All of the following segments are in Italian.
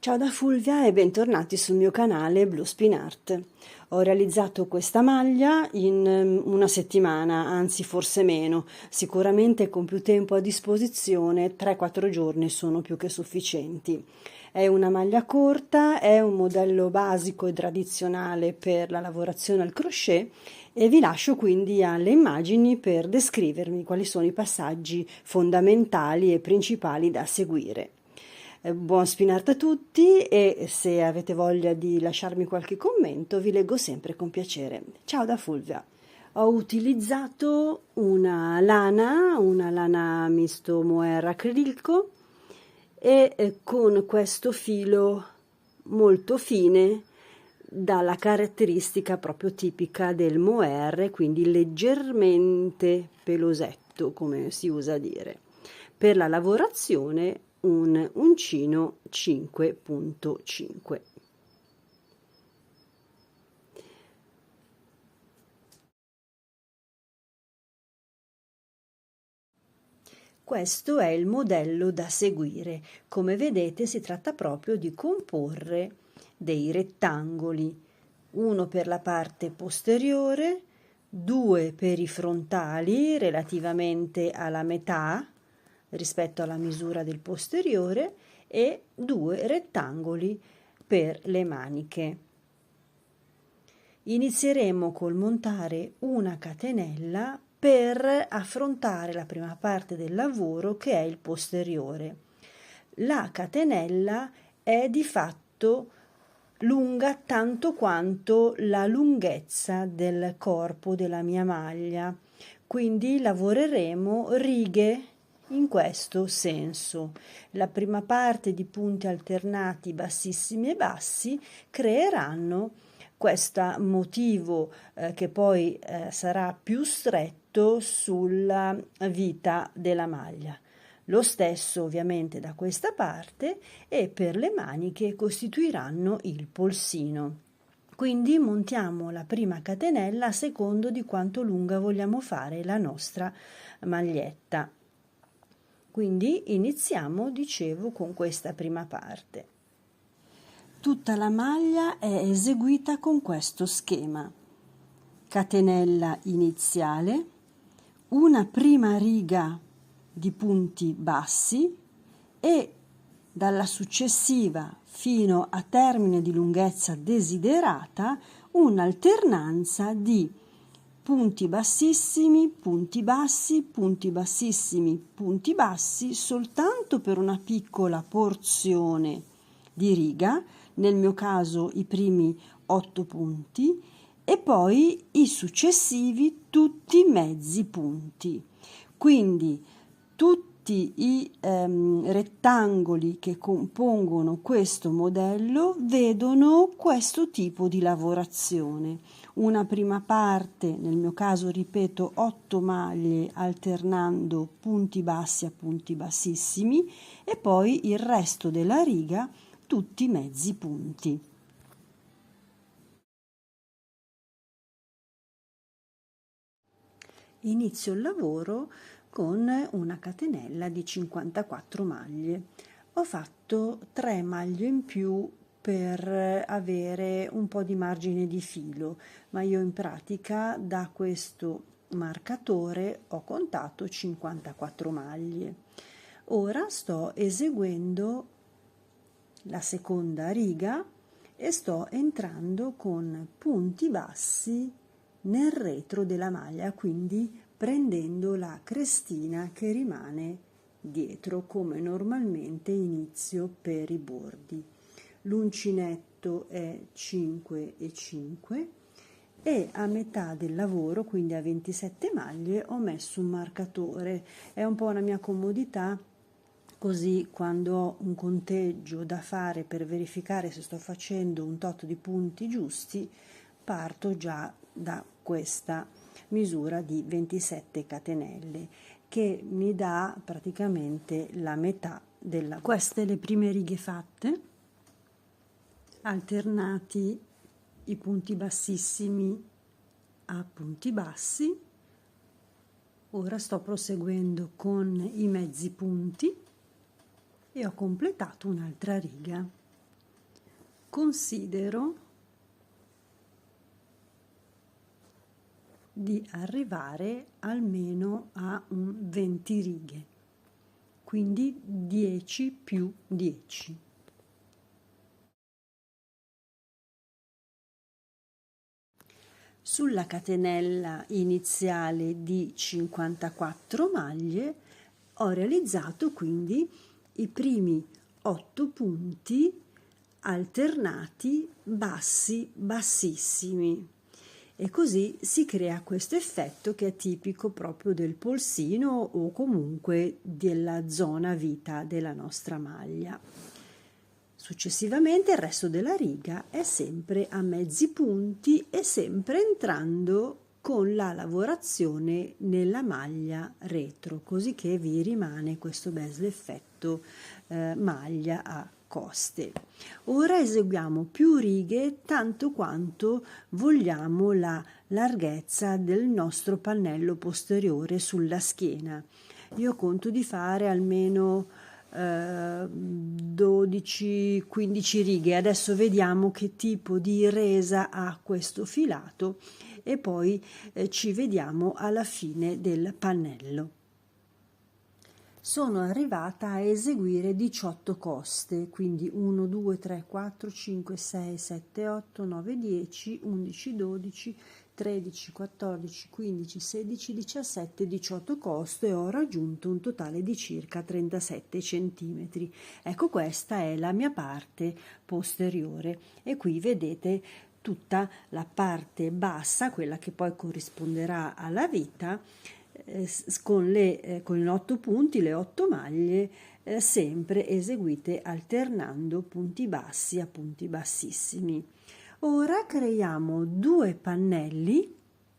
Ciao da Fulvia e bentornati sul mio canale Blue Spin Art. Ho realizzato questa maglia in una settimana, anzi forse meno, sicuramente con più tempo a disposizione, 3-4 giorni sono più che sufficienti. È una maglia corta, è un modello basico e tradizionale per la lavorazione al crochet e vi lascio quindi alle immagini per descrivermi quali sono i passaggi fondamentali e principali da seguire. Buon spin art a tutti e se avete voglia di lasciarmi qualche commento vi leggo sempre con piacere. Ciao da Fulvia. Ho utilizzato una lana misto mohair acrilico e con questo filo molto fine dalla caratteristica proprio tipica del mohair, quindi leggermente pelosetto, come si usa dire. Per la lavorazione un uncino 5.5. Questo è il modello da seguire. Come vedete si tratta proprio di comporre dei rettangoli, uno per la parte posteriore, due per i frontali relativamente alla metà rispetto alla misura del posteriore e due rettangoli per le maniche. Inizieremo col montare una catenella per affrontare la prima parte del lavoro che è il posteriore. La catenella è di fatto lunga tanto quanto la lunghezza del corpo della mia maglia, quindi lavoreremo righe in questo senso. La prima parte di punti alternati bassissimi e bassi creeranno questo motivo che poi sarà più stretto sulla vita della maglia. Lo stesso ovviamente da questa parte e per le maniche costituiranno il polsino. Quindi montiamo la prima catenella a secondo di quanto lunga vogliamo fare la nostra maglietta. Quindi iniziamo, dicevo, con questa prima parte. Tutta la maglia è eseguita con questo schema: catenella iniziale, una prima riga di punti bassi e dalla successiva fino a termine di lunghezza desiderata un'alternanza di punti bassissimi, punti bassi, punti bassissimi, punti bassi, soltanto per una piccola porzione di riga, nel mio caso i primi 8 punti, e poi i successivi tutti mezzi punti. Quindi tutti i rettangoli che compongono questo modello vedono questo tipo di lavorazione. Una prima parte, nel mio caso ripeto 8 maglie alternando punti bassi a punti bassissimi e poi il resto della riga tutti mezzi punti. Inizio il lavoro con una catenella di 54 maglie. Ho fatto 3 maglie in più per avere un po' di margine di filo, ma io in pratica da questo marcatore ho contato 54 maglie. Ora sto eseguendo la seconda riga e sto entrando con punti bassi nel retro della maglia, quindi prendendo la crestina che rimane dietro come normalmente inizio per i bordi. L'uncinetto è 5,5 e a metà del lavoro, quindi a 27 maglie, ho messo un marcatore. È un po' una mia comodità, così quando ho un conteggio da fare per verificare se sto facendo un tot di punti giusti, parto già da questa misura di 27 catenelle che mi dà praticamente la metà del lavoro. Queste le prime righe fatte, alternati i punti bassissimi a punti bassi. Ora sto proseguendo con i mezzi punti e ho completato un'altra riga. considero di arrivare almeno a un 20 righe, quindi 10 più 10. Sulla catenella iniziale di 54 maglie ho realizzato quindi i primi 8 punti alternati bassi bassissimi, e così si crea questo effetto che è tipico proprio del polsino o comunque della zona vita della nostra maglia. Successivamente il resto della riga è sempre a mezzi punti e sempre entrando con la lavorazione nella maglia retro, così che vi rimane questo bell'effetto maglia a coste. Ora eseguiamo più righe tanto quanto vogliamo la larghezza del nostro pannello posteriore sulla schiena. Io conto di fare almeno 12-15 righe. Adesso vediamo che tipo di resa ha questo filato e poi ci vediamo alla fine del pannello. Sono arrivata a eseguire 18 coste, quindi 1, 2, 3, 4, 5, 6, 7, 8, 9, 10, 11, 12, 13, 14, 15, 16, 17, 18 coste e ho raggiunto un totale di circa 37 centimetri. Ecco, questa è la mia parte posteriore e qui vedete tutta la parte bassa, quella che poi corrisponderà alla vita, con i 8 punti, le 8 maglie, sempre eseguite alternando punti bassi a punti bassissimi. Ora creiamo 2 pannelli,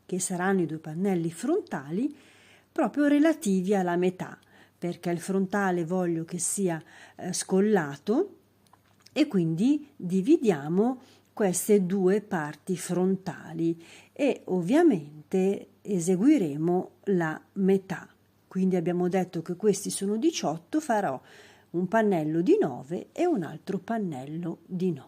che saranno i 2 pannelli frontali, proprio relativi alla metà, perché il frontale voglio che sia scollato, e quindi dividiamo queste 2 parti frontali e ovviamente eseguiremo la metà. Quindi abbiamo detto che questi sono 18, farò un pannello di 9 e un altro pannello di 9.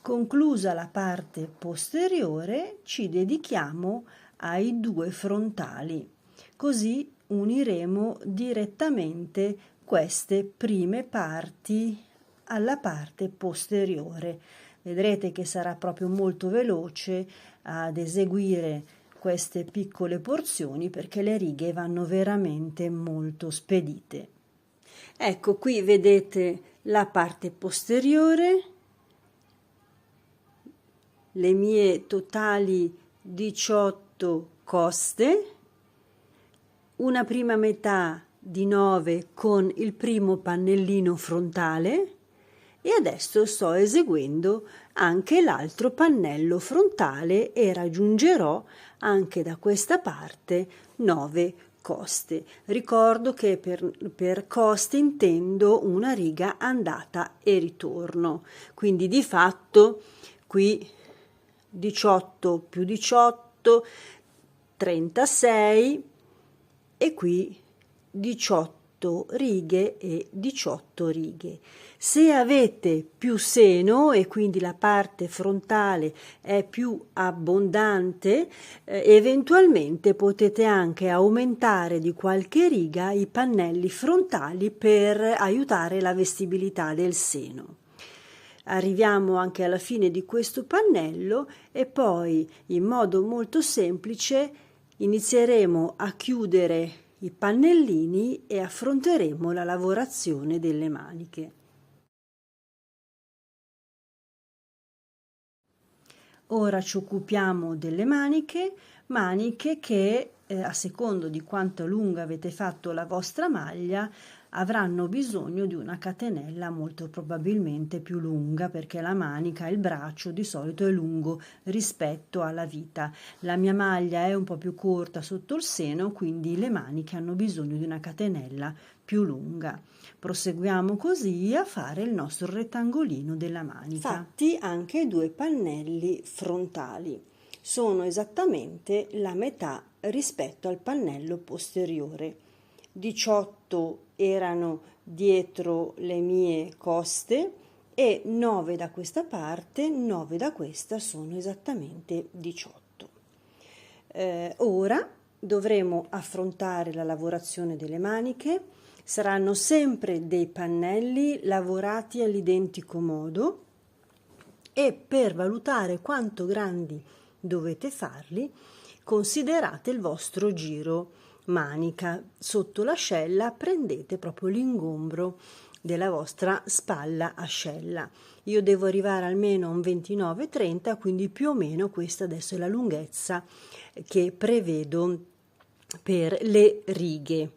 Conclusa la parte posteriore, ci dedichiamo ai 2 frontali, così uniremo direttamente queste prime parti alla parte posteriore. Vedrete che sarà proprio molto veloce ad eseguire queste piccole porzioni perché le righe vanno veramente molto spedite. Ecco, qui vedete la parte posteriore, le mie totali 18 coste, una prima metà di 9 con il primo pannellino frontale e adesso sto eseguendo anche l'altro pannello frontale e raggiungerò anche da questa parte 9 coste. Ricordo che per coste intendo una riga andata e ritorno, quindi di fatto qui 18 più 18, 36 e qui 18 righe e 18 righe. Se avete più seno e quindi la parte frontale è più abbondante, eventualmente potete anche aumentare di qualche riga i pannelli frontali per aiutare la vestibilità del seno. Arriviamo anche alla fine di questo pannello e poi in modo molto semplice inizieremo a chiudere i pannellini e affronteremo la lavorazione delle maniche. Ora ci occupiamo delle maniche che a secondo di quanto lunga avete fatto la vostra maglia avranno bisogno di una catenella molto probabilmente più lunga, perché la manica, il braccio di solito è lungo rispetto alla vita. La mia maglia è un po' più corta sotto il seno, quindi le maniche hanno bisogno di una catenella più lunga. Proseguiamo così a fare il nostro rettangolino della manica. Fatti anche 2 pannelli frontali. Sono esattamente la metà rispetto al pannello posteriore. 18 erano dietro le mie coste e 9 da questa parte, 9 da questa, sono esattamente 18. Ora dovremo affrontare la lavorazione delle maniche. Saranno sempre dei pannelli lavorati all'identico modo e per valutare quanto grandi dovete farli, considerate il vostro giro manica. Sotto l'ascella prendete proprio l'ingombro della vostra spalla ascella. Io devo arrivare almeno a un 29-30, quindi più o meno questa adesso è la lunghezza che prevedo per le righe.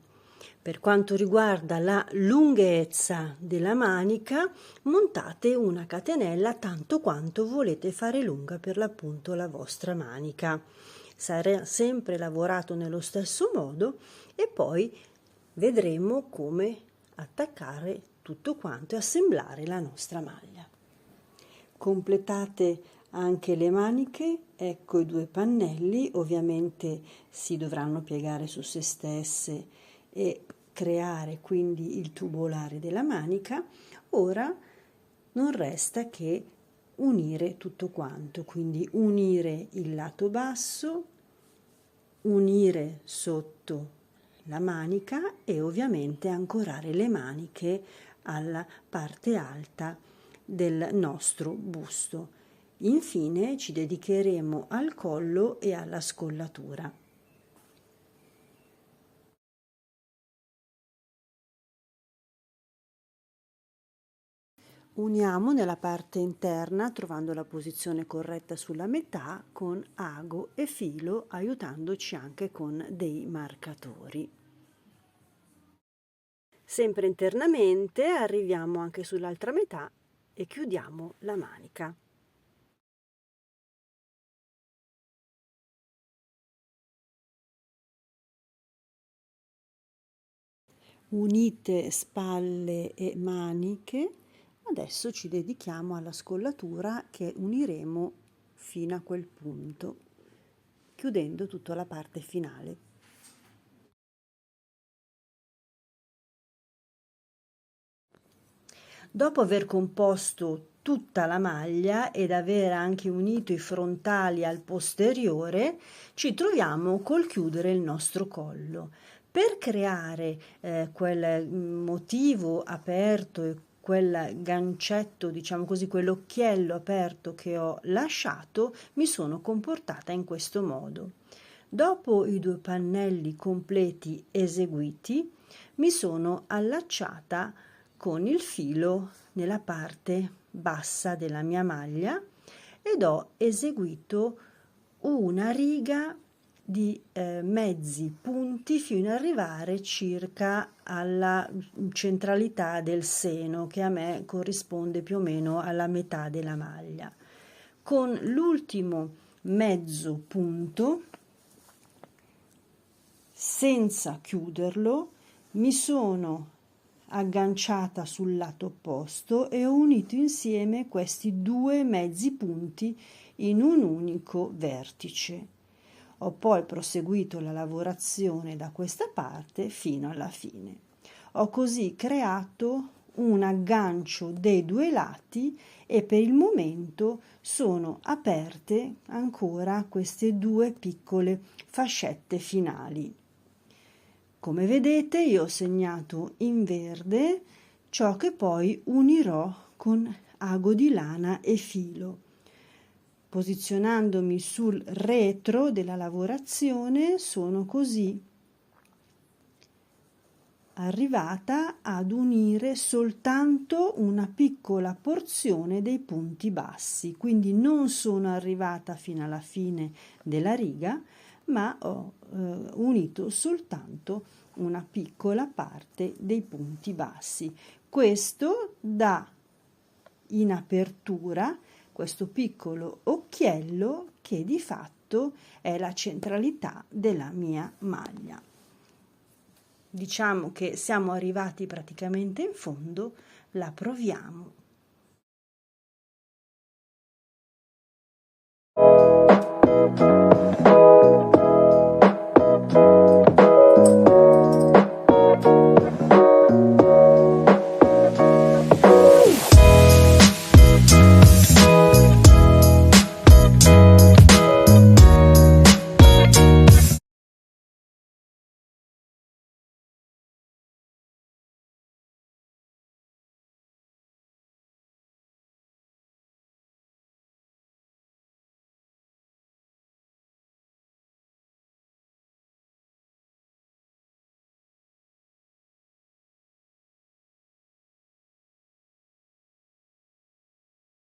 Per quanto riguarda la lunghezza della manica, montate una catenella tanto quanto volete fare lunga per l'appunto la vostra manica. Sarà sempre lavorato nello stesso modo e poi vedremo come attaccare tutto quanto e assemblare la nostra maglia. Completate anche le maniche, ecco i 2 pannelli, ovviamente si dovranno piegare su se stesse e creare quindi il tubolare della manica. Ora non resta che unire tutto quanto, quindi unire il lato basso, unire sotto la manica e ovviamente ancorare le maniche alla parte alta del nostro busto. Infine ci dedicheremo al collo e alla scollatura. Uniamo nella parte interna trovando la posizione corretta sulla metà con ago e filo, aiutandoci anche con dei marcatori. Sempre internamente arriviamo anche sull'altra metà e chiudiamo la manica. Unite spalle e maniche. Adesso ci dedichiamo alla scollatura che uniremo fino a quel punto, chiudendo tutta la parte finale. Dopo aver composto tutta la maglia ed aver anche unito i frontali al posteriore, ci troviamo col chiudere il nostro collo. Per creare quel motivo aperto e quel gancetto, diciamo così, quell'occhiello aperto che ho lasciato, mi sono comportata in questo modo. Dopo i 2 pannelli completi eseguiti, mi sono allacciata con il filo nella parte bassa della mia maglia ed ho eseguito una riga di mezzi punti fino ad arrivare circa alla centralità del seno, che a me corrisponde più o meno alla metà della maglia. Con l'ultimo mezzo punto, senza chiuderlo, mi sono agganciata sul lato opposto e ho unito insieme questi 2 mezzi punti in un unico vertice. Ho poi proseguito la lavorazione da questa parte fino alla fine. Ho così creato un aggancio dei 2 lati e per il momento sono aperte ancora queste 2 piccole fascette finali. Come vedete, io ho segnato in verde ciò che poi unirò con ago di lana e filo. Posizionandomi sul retro della lavorazione, sono così arrivata ad unire soltanto una piccola porzione dei punti bassi, quindi non sono arrivata fino alla fine della riga, ma ho unito soltanto una piccola parte dei punti bassi. Questo dà in apertura questo piccolo occhiello che di fatto è la centralità della mia maglia. Diciamo che siamo arrivati praticamente in fondo, la proviamo.